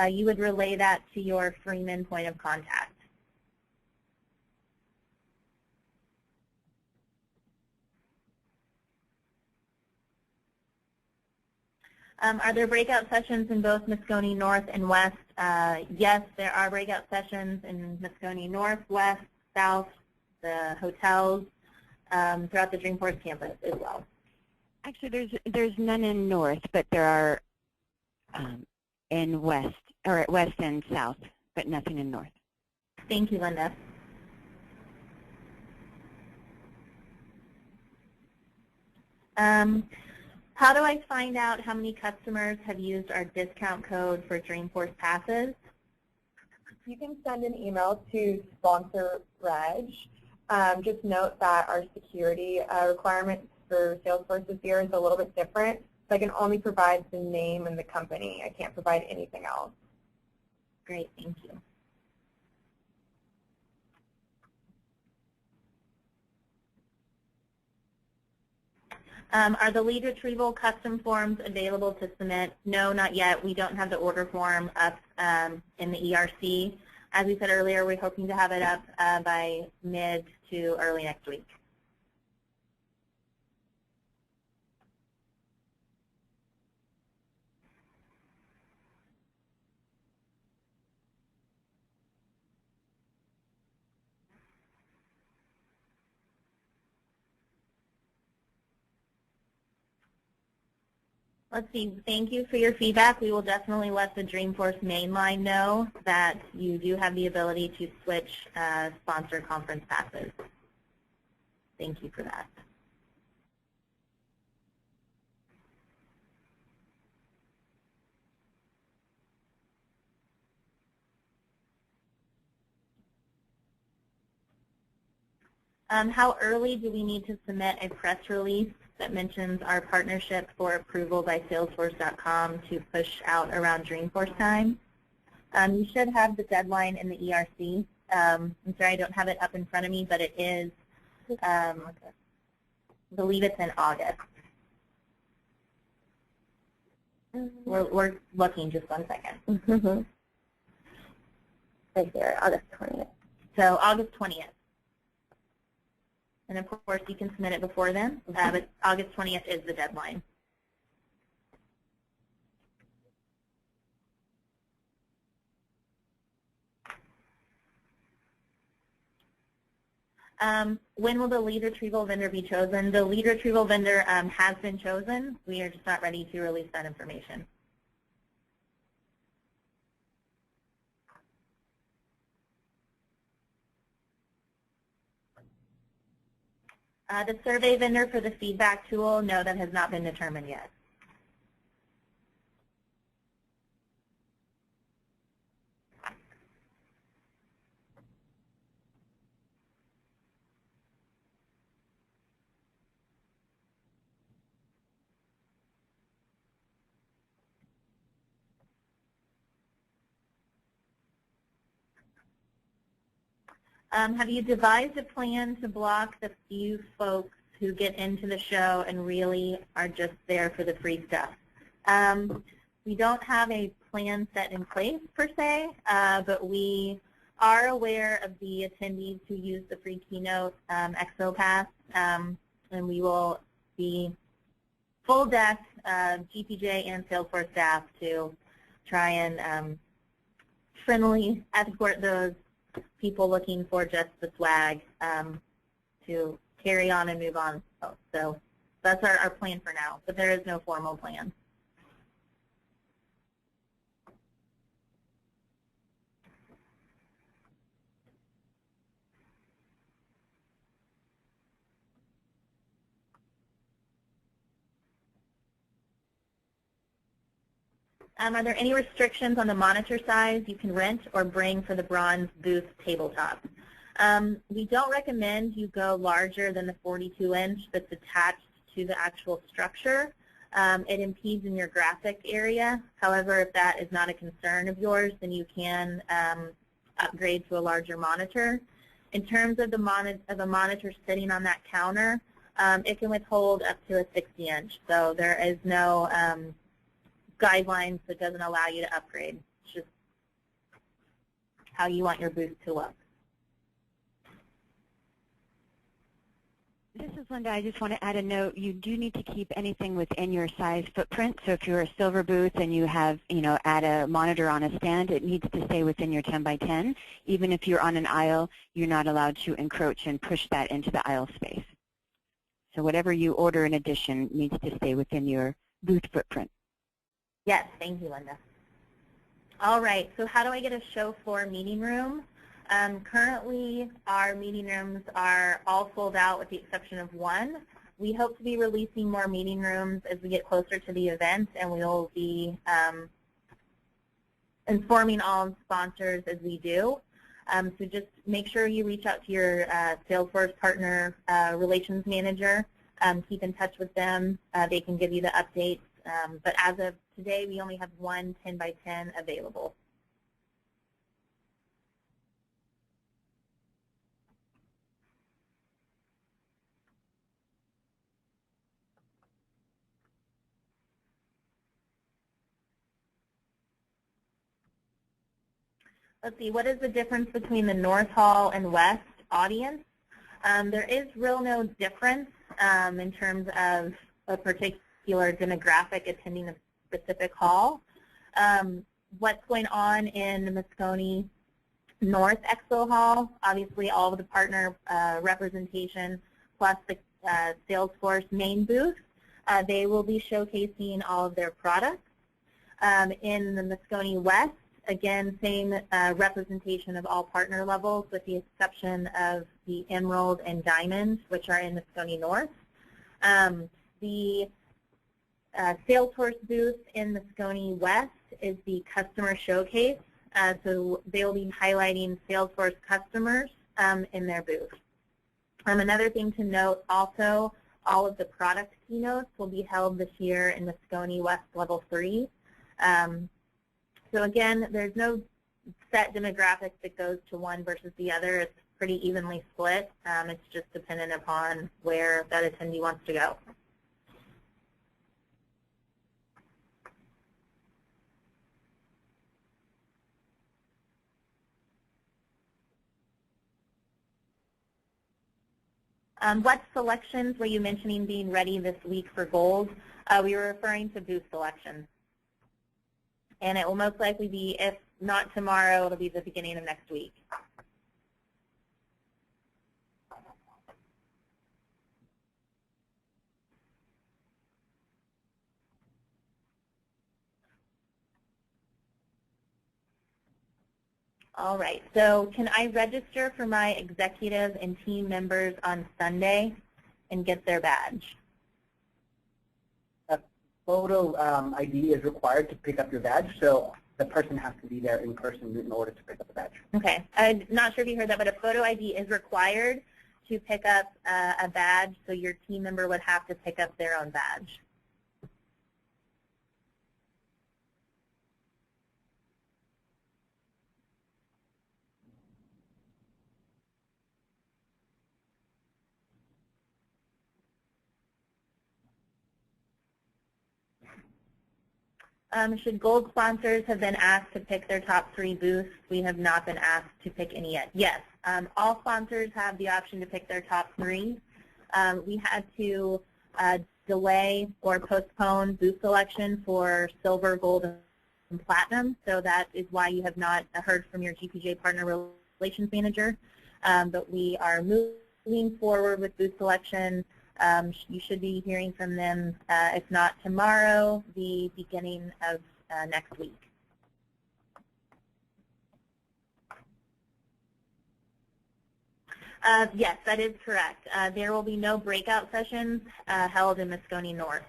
You would relay that to your Freeman point of contact. Are there breakout sessions in both Moscone North and West? Yes, there are breakout sessions in Moscone North, West, South, the hotels, throughout the Dreamforce campus as well. Actually, there's none in North, but there are in West, or at West and South, but nothing in North. Thank you, Linda. How do I find out how many customers have used our discount code for Dreamforce passes? You can send an email to sponsor Reg. Just note that our security requirements for Salesforce this year is a little bit different. So I can only provide the name and the company. I can't provide anything else. Great, thank you. Are the lead retrieval custom forms available to submit? No, not yet. We don't have the order form up in the ERC. As we said earlier, we're hoping to have it up by mid to early next week. Let's see. Thank you for your feedback. We will definitely let the Dreamforce mainline know that you do have the ability to switch sponsor conference passes. Thank you for that. How early do we need to submit a press release that mentions our partnership for approval by Salesforce.com to push out around Dreamforce time? You should have the deadline in the ERC. I'm sorry I don't have it up in front of me, but it is, I believe it's in August. We're looking, just 1 second. Right there, August 20th. So August 20th. And of course, you can submit it before then, but August 20th is the deadline. When will the lead retrieval vendor be chosen? The lead retrieval vendor has been chosen. We are just not ready to release that information. The survey vendor for the feedback tool, no, that has not been determined yet. Have you devised a plan to block the few folks who get into the show and really are just there for the free stuff? We don't have a plan set in place per se, but we are aware of the attendees who use the free keynote ExoPass, and we will be full deck GPJ and Salesforce staff to try and friendly escort those people looking for just the swag to carry on and move on. So that's our plan for now, but there is no formal plan. Are there any restrictions on the monitor size you can rent or bring for the bronze booth tabletop? We don't recommend you go larger than the 42-inch that's attached to the actual structure. It impedes in your graphic area. However, if that is not a concern of yours, then you can upgrade to a larger monitor. In terms of the monitor sitting on that counter, it can withhold up to a 60-inch. So there is no guidelines that doesn't allow you to upgrade. It's just how you want your booth to look. This is Linda. I just want to add a note. You do need to keep anything within your size footprint. So if you're a silver booth and you have, add a monitor on a stand, it needs to stay within your 10 by 10. Even if you're on an aisle, you're not allowed to encroach and push that into the aisle space. So whatever you order in addition needs to stay within your booth footprint. Yes, thank you, Linda. All right, so how do I get a show floor meeting room? Currently, our meeting rooms are all sold out with the exception of one. We hope to be releasing more meeting rooms as we get closer to the event, and we will be informing all sponsors as we do. So just make sure you reach out to your Salesforce partner relations manager. Keep in touch with them. They can give you the updates. But as of today, we only have one 10 by 10 available. Let's see, what is the difference between the North Hall and West audience? There is real no difference in terms of a particular demographic attending a specific hall. What's going on in the Moscone North Expo Hall, obviously all of the partner representation plus the Salesforce main booth, they will be showcasing all of their products. In the Moscone West, again, same representation of all partner levels with the exception of the Emerald and Diamond, which are in Moscone North. The Salesforce booth in Moscone West is the customer showcase. So they'll be highlighting Salesforce customers in their booth. Another thing to note also, all of the product keynotes will be held this year in Moscone West Level 3. So again, there's no set demographic that goes to one versus the other. It's pretty evenly split. It's just dependent upon where that attendee wants to go. What selections were you mentioning being ready this week for gold? We were referring to booth selections. And it will most likely be, if not tomorrow, it'll be the beginning of next week. All right, so can I register for my executive and team members on Sunday and get their badge? Photo ID is required to pick up your badge, so the person has to be there in person in order to pick up the badge. Okay, I'm not sure if you heard that, but a photo ID is required to pick up a badge, so your team member would have to pick up their own badge. Should gold sponsors have been asked to pick their top 3 booths? We have not been asked to pick any yet. Yes, all sponsors have the option to pick their top 3. We had to delay or postpone booth selection for silver, gold, and platinum, so that is why you have not heard from your GPJ partner relations manager. But we are moving forward with booth selection. You should be hearing from them, if not tomorrow, the beginning of next week. Yes, that is correct. There will be no breakout sessions held in Moscone North.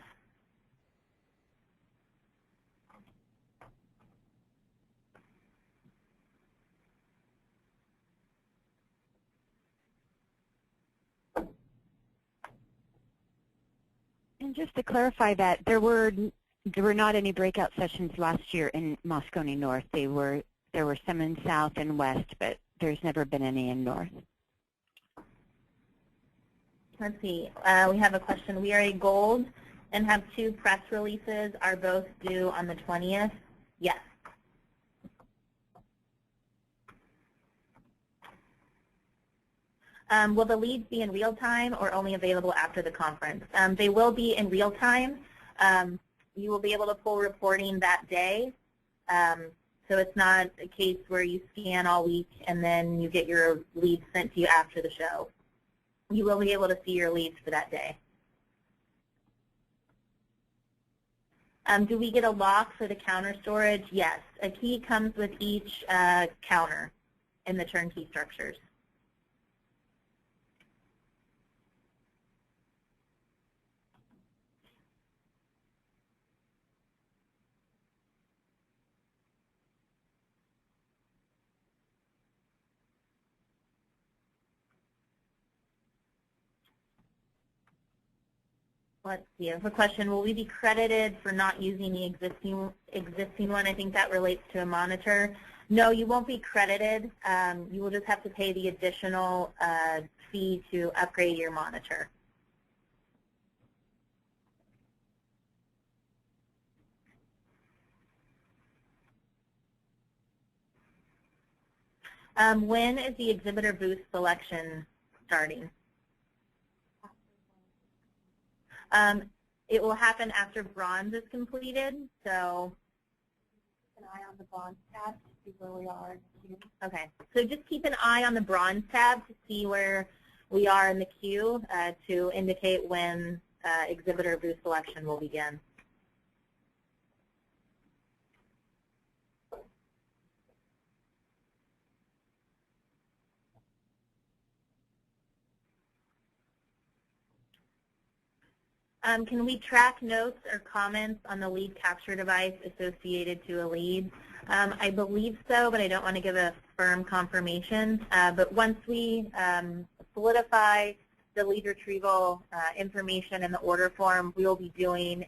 And just to clarify that, there were not any breakout sessions last year in Moscone North. There were some in South and West, but there's never been any in North. Let's see. We have a question. We are a gold and have 2 press releases. Are both due on the 20th? Yes. Will the leads be in real time or only available after the conference? They will be in real time. You will be able to pull reporting that day. So it's not a case where you scan all week and then you get your leads sent to you after the show. You will be able to see your leads for that day. Do we get a lock for the counter storage? Yes. A key comes with each counter in the turnkey structures. Let's see. I have a question. Will we be credited for not using the existing one? I think that relates to a monitor. No, you won't be credited. You will just have to pay the additional fee to upgrade your monitor. When is the exhibitor booth selection starting? It will happen after bronze is completed, so Keep an eye on the bronze tab to see where we are in the queue. okay. So just keep an eye on the bronze tab to see where we are in the queue to indicate when exhibitor booth selection will begin. Can we track notes or comments on the lead capture device associated to a lead? I believe so, but I don't want to give a firm confirmation. But once we solidify the lead retrieval information in the order form, we will be doing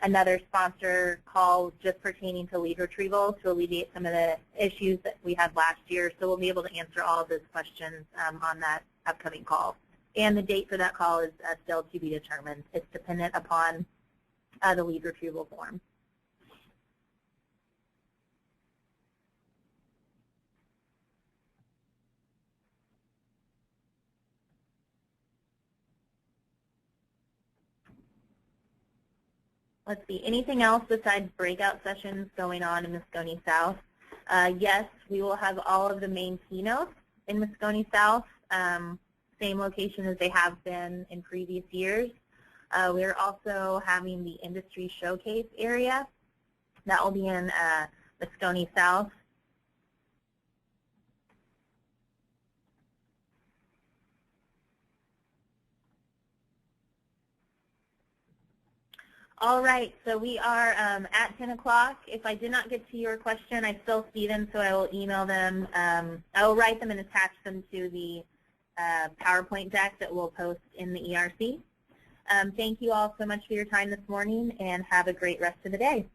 another sponsor call just pertaining to lead retrieval to alleviate some of the issues that we had last year. So we'll be able to answer all of those questions on that upcoming call. And the date for that call is still to be determined. It's dependent upon the lead retrieval form. Let's see, anything else besides breakout sessions going on in Moscone South? Yes, we will have all of the main keynotes in Moscone South. Same location as they have been in previous years. We're also having the industry showcase area. That will be in Moscone South. All right, so we are at 10 o'clock. If I did not get to your question, I still see them, so I will email them. I will write them and attach them to the PowerPoint deck that we'll post in the ERC. Thank you all so much for your time this morning, and have a great rest of the day.